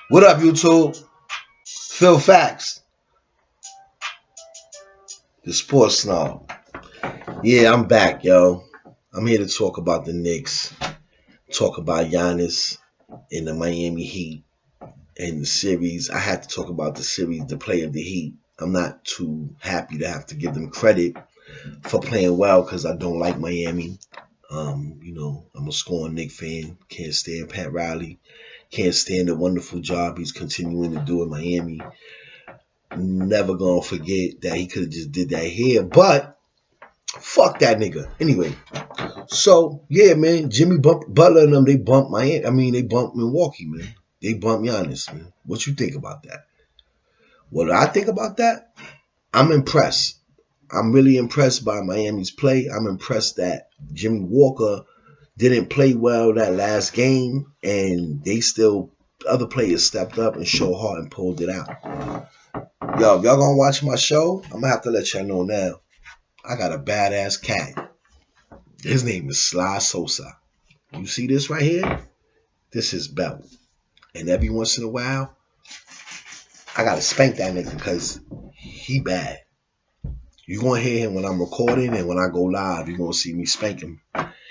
What up, YouTube? Phil Facts, the sports snob. Yeah, I'm back, yo. I'm here to talk about the Knicks, talk about Giannis and the Miami Heat and the series. I had to talk about the series, the play of the Heat. I'm not too happy to have to give them credit for playing well because I don't like Miami. I'm a scorn Knicks fan. Can't stand Pat Riley. Can't stand the wonderful job he's continuing to do in Miami. Never gonna forget that he could have just did that here, but fuck that nigga. Anyway, so yeah, man, Butler and them, they bumped Miami. I mean, they bumped Milwaukee, man. They bumped Giannis, man. What you think about that? What I think about that? I'm impressed. I'm really impressed by Miami's play. I'm impressed that Jimmy Walker didn't play well that last game, and they still other players stepped up and showed heart and pulled it out. Yo, if y'all gonna watch my show, I'm gonna have to let y'all know now. I got a badass cat. His name is Sly Sosa. You see this right here? This is Belt. And every once in a while, I gotta spank that nigga because he bad. You're gonna hear him when I'm recording and when I go live, you're gonna see me spank him.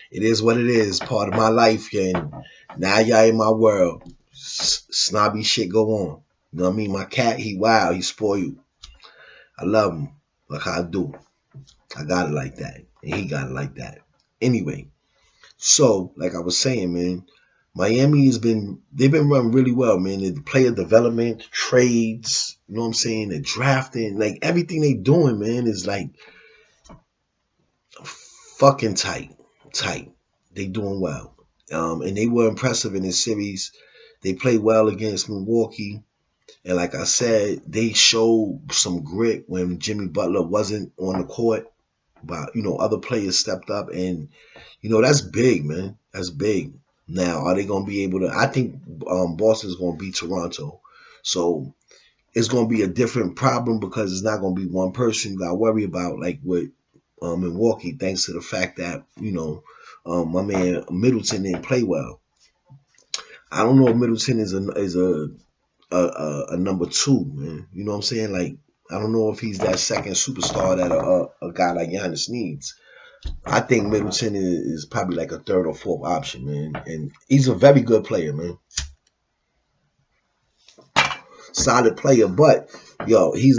It is what it is, part of my life, and now y'all in my world. Snobby shit go on. You know what I mean? My cat, he wild, he spoiled. I love him like I do. I got it like that. And he got it like that. Anyway, so like I was saying, man, Miami they've been running really well, man. The player development, trades, you know what I'm saying? The drafting, like everything they doing, man, is like fucking tight. Tight. They doing well. And they were impressive in this series. They played well against Milwaukee. And like I said, they showed some grit when Jimmy Butler wasn't on the court. But other players stepped up, and that's big, man. That's big. Now, are they gonna be able to? I think Boston's gonna beat Toronto, so it's gonna be a different problem because it's not gonna be one person you got to worry about like with Milwaukee, thanks to the fact that my man Middleton didn't play well. I don't know if Middleton is a number two, man. You know what I'm saying? Like, I don't know if he's that second superstar that a guy like Giannis needs. I think Middleton is probably like a third or fourth option, man. And he's a very good player, man. Solid player, but yo, he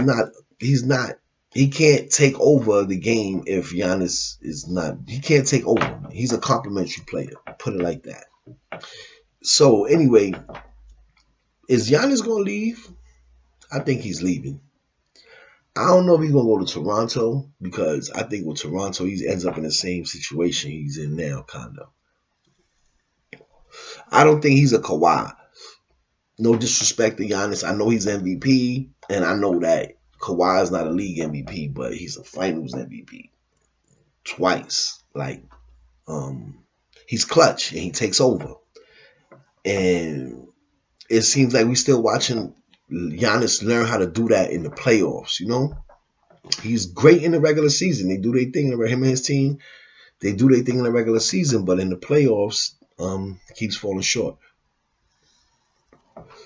can't take over the game if Giannis is not. He can't take over. He's a complimentary player. Put it like that. So anyway, is Giannis gonna leave? I think he's leaving. I don't know if he's gonna go to Toronto because I think with Toronto he ends up in the same situation he's in now, kind of. I don't think he's a Kawhi. No disrespect to Giannis. I know he's MVP, and I know that Kawhi is not a league MVP, but he's a Finals MVP twice. Like, he's clutch and he takes over, and it seems like we still watching Giannis learn how to do that in the playoffs. He's great in the regular season. They do their thing. Him and his team, they do their thing in the regular season, but in the playoffs, keeps falling short.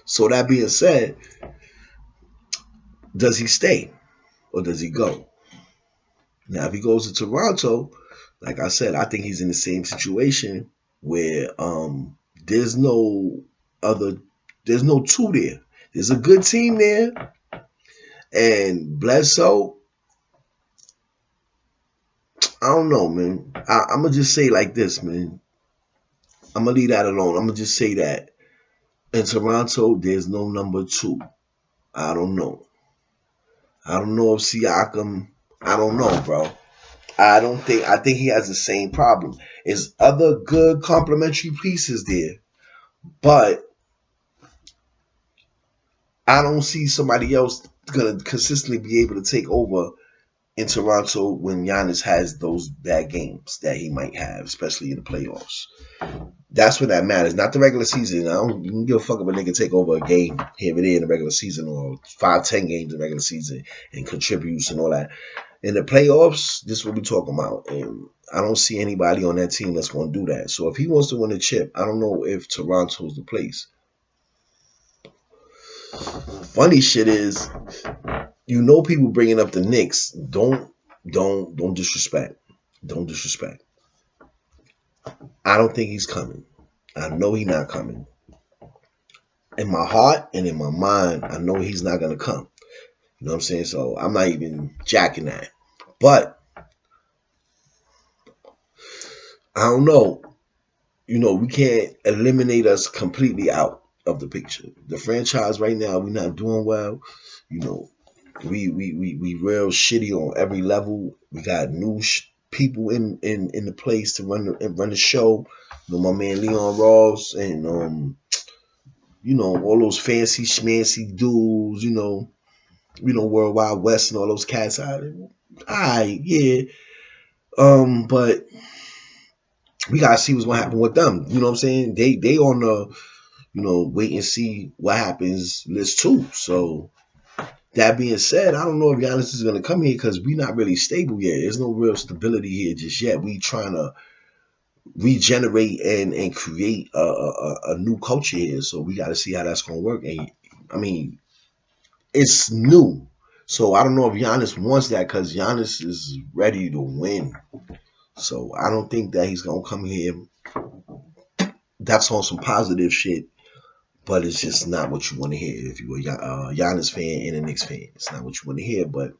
So that being said, does he stay or does he go? Now, if he goes to Toronto, like I said, I think he's in the same situation where there's no other, there's no two there. There's a good team there, and Bledsoe. I don't know, man. I'm gonna just say like this, man. I'm gonna leave that alone. I'm gonna just say that in Toronto, there's no number two. I don't know. I don't know if Siakam. I don't know, bro. I don't think. I think he has the same problem. There's other good complementary pieces there, but I don't see somebody else gonna consistently be able to take over in Toronto when Giannis has those bad games that he might have, especially in the playoffs. That's what that matters, not the regular season. I don't give a fuck if a nigga take over a game here and there in the regular season or 5, 10 games in the regular season and contributes and all that. In the playoffs, this is what we're talking about. And I don't see anybody on that team that's going to do that. So if he wants to win a chip, I don't know if Toronto's the place. Funny shit is, people bringing up the Knicks. Don't disrespect. Don't disrespect. I don't think he's coming. I know he's not coming. In my heart and in my mind, I know he's not gonna come. You know what I'm saying? So I'm not even jacking that. But I don't know. We can't eliminate us completely out of the picture. The franchise right now, we're not doing well. You know, we real shitty on every level. We got new people in the place to run the show. My man Leon Ross and all those fancy schmancy dudes. Worldwide West and all those cats out. Alright, yeah. But we gotta see what's gonna happen with them. You know what I'm saying? They on the wait and see what happens list too. So that being said, I don't know if Giannis is gonna come here because we're not really stable yet. There's no real stability here just yet. We trying to regenerate and create a new culture here. So we got to see how that's gonna work. And I mean, it's new. So I don't know if Giannis wants that because Giannis is ready to win. So I don't think that he's gonna come here. That's on some positive shit, but it's just not what you want to hear if you're a Giannis fan and a Knicks fan. It's not what you want to hear, but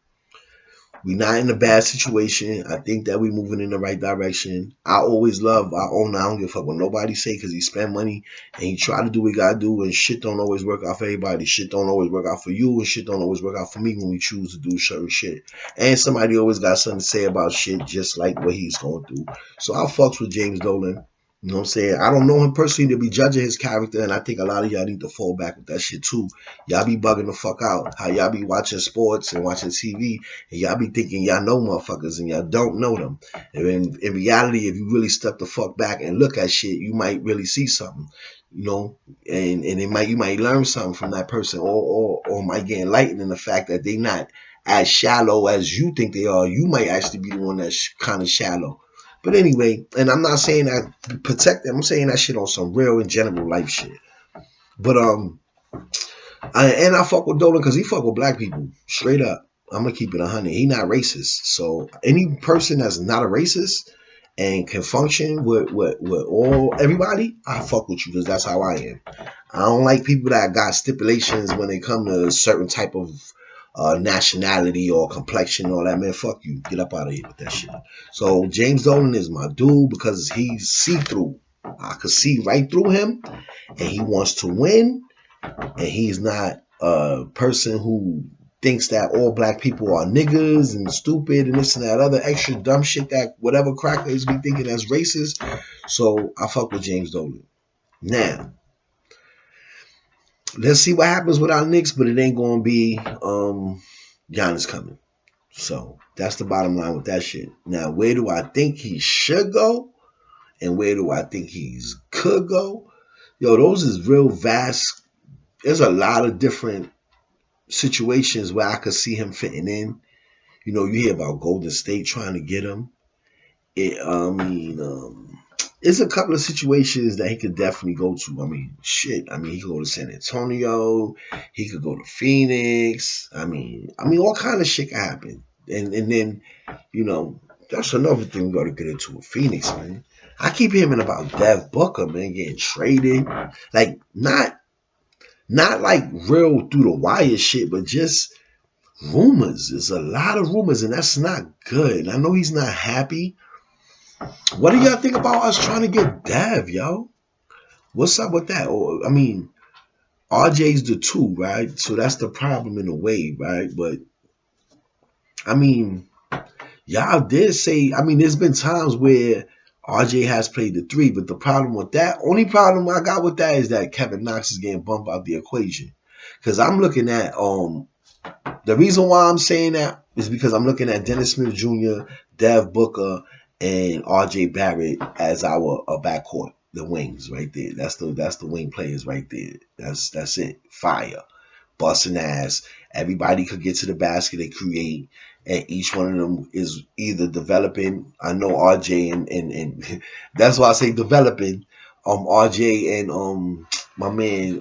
we not in a bad situation. I think that we moving in the right direction. I always love our owner. I don't give a fuck what nobody say because he spend money and he try to do what he gotta do, and shit don't always work out for everybody. Shit don't always work out for you, and shit don't always work out for me when we choose to do certain shit. And somebody always got something to say about shit just like what he's going through. So I fucks with James Dolan. You know what I'm saying? I don't know him personally to be judging his character, and I think a lot of y'all need to fall back with that shit too. Y'all be bugging the fuck out. How y'all be watching sports and watching TV, and y'all be thinking y'all know motherfuckers, and y'all don't know them. And in reality, if you really step the fuck back and look at shit, you might really see something. And you might learn something from that person, or might get enlightened in the fact that they not as shallow as you think they are. You might actually be the one that's kind of shallow. But anyway, and I'm not saying that protect them. I'm saying that shit on some real and general life shit. But I fuck with Dolan because he fuck with black people straight up. I'm gonna keep it 100. He not racist. So any person that's not a racist and can function with all everybody, I fuck with you because that's how I am. I don't like people that got stipulations when they come to a certain type of nationality or complexion or all that. Man, fuck you. Get up out of here with that shit. So James Dolan is my dude because he's see-through. I could see right through him, and he wants to win, and he's not a person who thinks that all black people are niggas and stupid and this and that other extra dumb shit that whatever crackers be thinking that's racist. So I fuck with James Dolan. Now, let's see what happens with our Knicks, but it ain't gonna be Giannis coming. So that's the bottom line with that shit. Now, where do I think he should go? And where do I think he's could go? Yo, those is real vast. There's a lot of different situations where I could see him fitting in. You hear about Golden State trying to get him. It's a couple of situations that he could definitely go to. I mean, shit. I mean, he could go to San Antonio. He could go to Phoenix. All kind of shit can happen. And then, that's another thing we got to get into with Phoenix, man. I keep hearing about Dev Booker, man, getting traded. Like, not like real through the wire shit, but just rumors. There's a lot of rumors, and that's not good. I know he's not happy. What do y'all think about us trying to get Dev, yo? What's up with that? RJ's the two, right? So that's the problem in a way, right? But I mean, y'all did say, there's been times where RJ has played the three, but the problem with that, only problem I got with that is that Kevin Knox is getting bumped out the equation. Because I'm looking at the reason why I'm saying that is because I'm looking at Dennis Smith Jr., Dev Booker, and RJ Barrett as our backcourt, the wings right there. That's the wing players right there. That's it. Fire. Busting ass. Everybody could get to the basket and create. and each one of them is either developing. I know RJ and that's why I say developing. RJ and my man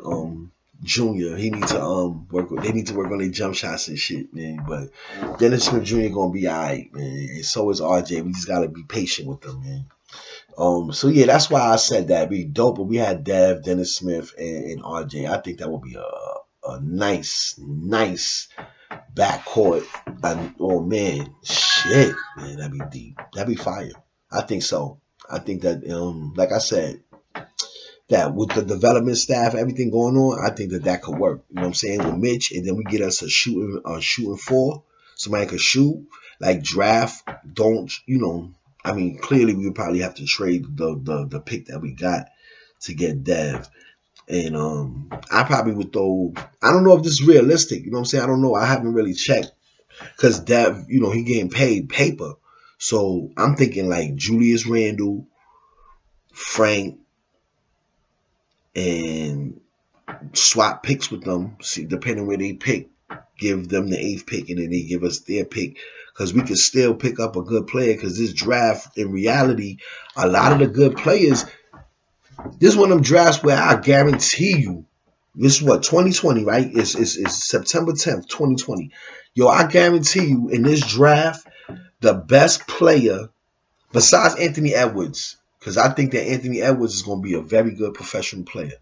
Junior, he need to work. They need to work on their jump shots and shit, man. But Dennis Smith Jr. gonna be alright, man. And so is RJ. We just gotta be patient with them, man. So yeah, that's why I said that. It'd be dope if we had Dev, Dennis Smith, and RJ. I think that would be a nice backcourt. Oh man, shit, man, that'd be deep. That'd be fire. I think so. I think that like I said, that with the development staff, everything going on, I think that that could work. You know what I'm saying? With Mitch, and then we get us a shooting four, somebody could shoot. Like draft, don't I mean, clearly we would probably have to trade the pick that we got to get Dev. And I probably would throw. I don't know if this is realistic. You know what I'm saying? I don't know. I haven't really checked because Dev, he getting paid paper. So I'm thinking like Julius Randle, Frank, and swap picks with them. See, depending where they pick, give them the eighth pick, and then they give us their pick. Because we could still pick up a good player. Because this draft, in reality, a lot of the good players. This is one of them drafts where I guarantee you, this is what 2020, right? It's September 10th, 2020. Yo, I guarantee you, in this draft, the best player besides Anthony Edwards, because I think that Anthony Edwards is going to be a very good professional player.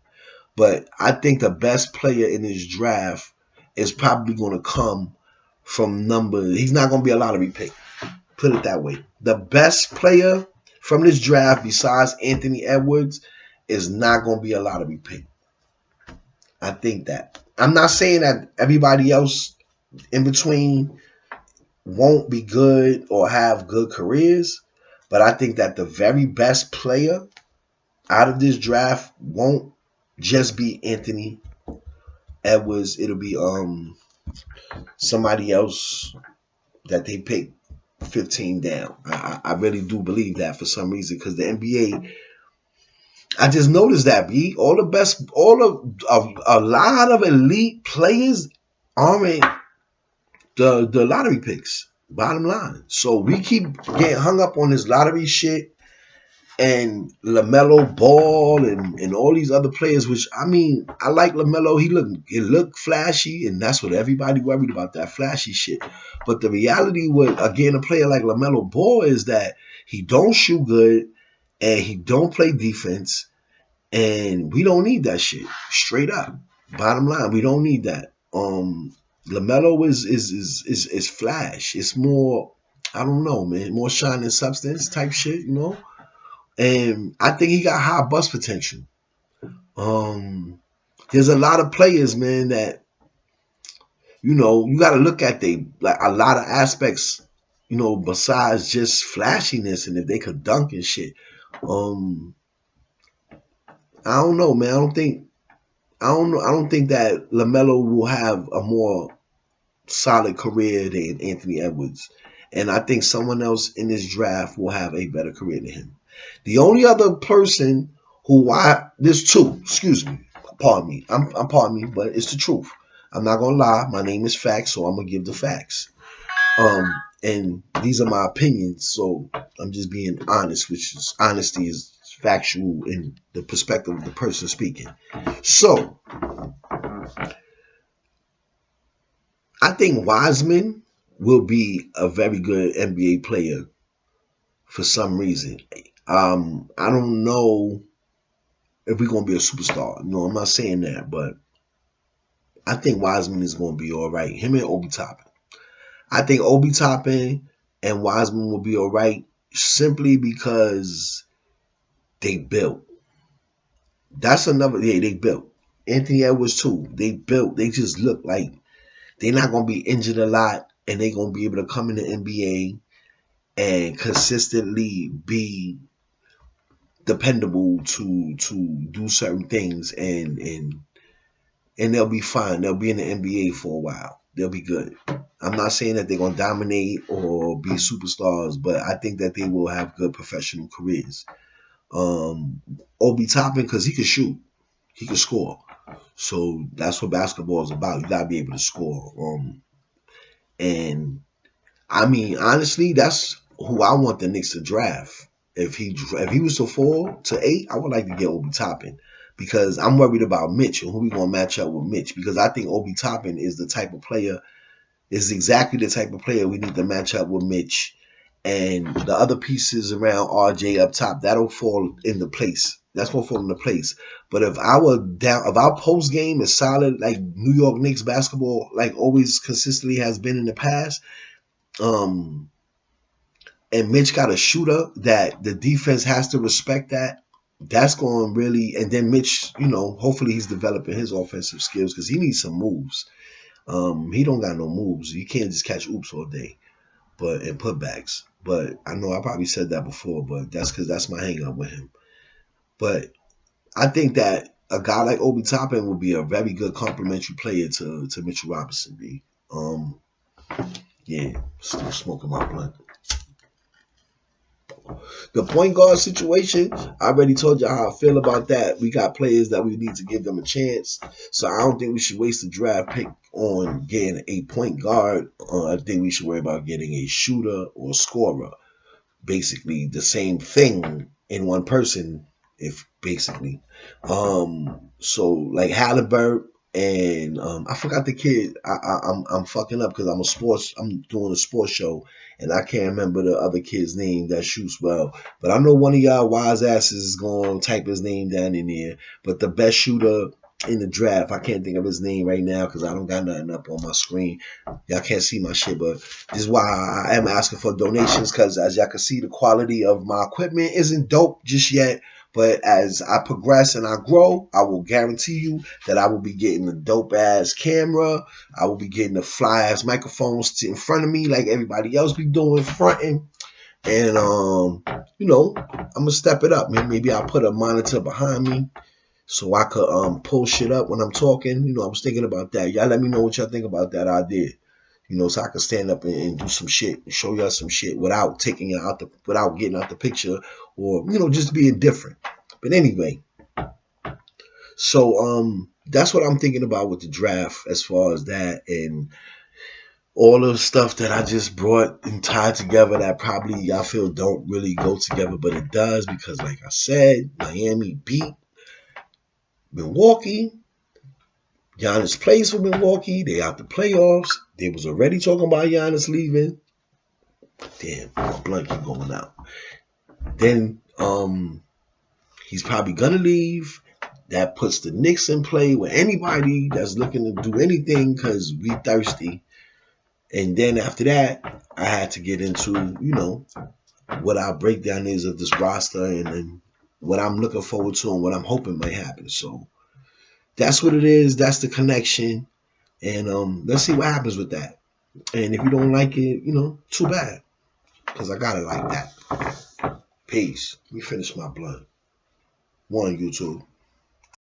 But I think the best player in this draft is probably going to come from number. He's not going to be a lottery pick. Put it that way. The best player from this draft, besides Anthony Edwards, is not going to be a lottery pick. I think that. I'm not saying that everybody else in between won't be good or have good careers, but I think that the very best player out of this draft won't just be Anthony Edwards. It'll be somebody else that they pick 15 down. I really do believe that for some reason because the NBA. I just noticed that B. All the best, all of a lot of elite players aren't the lottery picks. Bottom line. So we keep getting hung up on this lottery shit and LaMelo Ball and all these other players, which I mean, I like LaMelo. He looked flashy, and that's what everybody worried about, that flashy shit. But the reality with again a player like LaMelo Ball is that he don't shoot good and he don't play defense, and we don't need that shit. Straight up. Bottom line, we don't need that. LaMelo is flash. It's more, I don't know, man, more shining substance type shit, And I think he got high bust potential. Um, there's a lot of players, man, that you got to look at they like a lot of aspects, besides just flashiness and if they could dunk and shit. Um, I don't know, man. I don't know. I don't think that LaMelo will have a more solid career than Anthony Edwards. And I think someone else in this draft will have a better career than him. The only other person there's two, excuse me, pardon me. I'm pardon me, but it's the truth. I'm not gonna lie. My name is Facts, so I'm gonna give the facts. And these are my opinions, so I'm just being honest, which is honesty is factual in the perspective of the person speaking. So I think Wiseman will be a very good NBA player for some reason. I don't know if we're gonna be a superstar. No, I'm not saying that, but I think Wiseman is gonna be all right. Him and Obi Toppin. I think Obi Toppin and Wiseman will be all right simply because they built. That's another. Yeah, they built. Anthony Edwards too. They built. They just look like they're not gonna be injured a lot, and they're gonna be able to come in the NBA and consistently be dependable to do certain things and they'll be fine. They'll be in the NBA for a while. They'll be good. I'm not saying that they're gonna dominate or be superstars, but I think that they will have good professional careers. Um, Obi Toppin, because he can shoot, he can score. So that's what basketball is about. You gotta be able to score. And I mean, honestly, that's who I want the Knicks to draft. If he was to fall to 8, I would like to get Obi Toppin because I'm worried about Mitch and who we gonna match up with Mitch because I think Obi Toppin is the type of player is exactly the type of player we need to match up with Mitch and the other pieces around RJ up top. That'll fall into place. That's gonna fall into place. But if our post game is solid like New York Knicks basketball, like always consistently has been in the past, um, and Mitch got a shooter that the defense has to respect that. That's going really, and then Mitch, hopefully he's developing his offensive skills because he needs some moves. He don't got no moves. You can't just catch oops all day, but and putbacks. But I know I probably said that before, but that's because that's my hang up with him. But I think that a guy like Obi Toppin would be a very good complementary player to Mitchell Robinson. B. Yeah, still smoking my blunt. The point guard situation, I already told you how I feel about that. We got players that we need to give them a chance. So I don't think we should waste a draft pick on getting a point guard. I think we should worry about getting a shooter or scorer. Basically the same thing in one person, if basically. So like Halliburton and I forgot the kid. I'm fucking up because I'm doing a sports show and I can't remember the other kid's name that shoots well. But I know one of y'all wise asses is gonna type his name down in there. But the best shooter in the draft, I can't think of his name right now because I don't got nothing up on my screen. Y'all can't see my shit, but this is why I am asking for donations because as y'all can see, the quality of my equipment isn't dope just yet. But as I progress and I grow, I will guarantee you that I will be getting a dope ass camera. I will be getting the fly ass microphones in front of me like everybody else be doing fronting. And I'm gonna step it up. Maybe I'll put a monitor behind me so I could pull shit up when I'm talking. I was thinking about that. Y'all let me know what y'all think about that idea. So I can stand up and do some shit and show y'all some shit without taking it out without getting out the picture or just being different. But anyway, so that's what I'm thinking about with the draft as far as that and all the stuff that I just brought and tied together that probably y'all feel don't really go together, but it does because like I said, Miami beat Milwaukee. Giannis plays for Milwaukee. They out the playoffs. They was already talking about Giannis leaving. Damn, my blunt keep going out. Then he's probably gonna leave. That puts the Knicks in play with anybody that's looking to do anything because we thirsty. And then after that, I had to get into, what our breakdown is of this roster and what I'm looking forward to and what I'm hoping might happen. So that's what it is. That's the connection. And let's see what happens with that. And if you don't like it, too bad. Because I got it like that. Peace. Let me finish my blunt. One, YouTube.